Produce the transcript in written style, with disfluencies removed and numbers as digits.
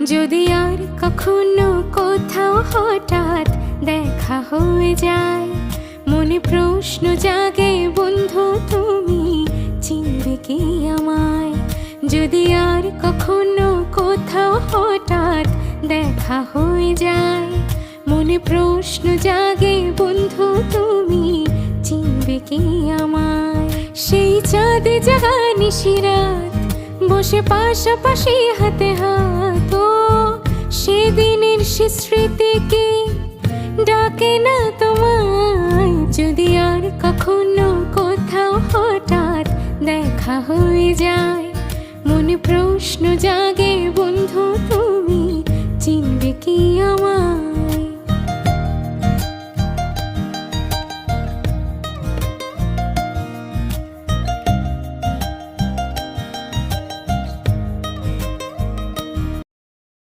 যদি আর কখনো কোথাও হঠাৎ দেখা হয়ে যায়, মনে প্রশ্ন জাগে বন্ধু তুমি চিনবে কি আমায়? যদি আর কখনো কোথাও হঠাৎ দেখা হয়ে যায়, মনে প্রশ্ন জাগে বন্ধু তুমি চিনবে কি আমায়? সেই চাঁদে জাগা নিশিরাত বসে পাশাপাশি হাতে হাত, সেদিনের সে স্মৃতি কি ডাকে না তোমায়? যদি আর কখনো কোথাও হঠাৎ দেখা হয়ে যায়, মনে প্রশ্ন জাগে বন্ধু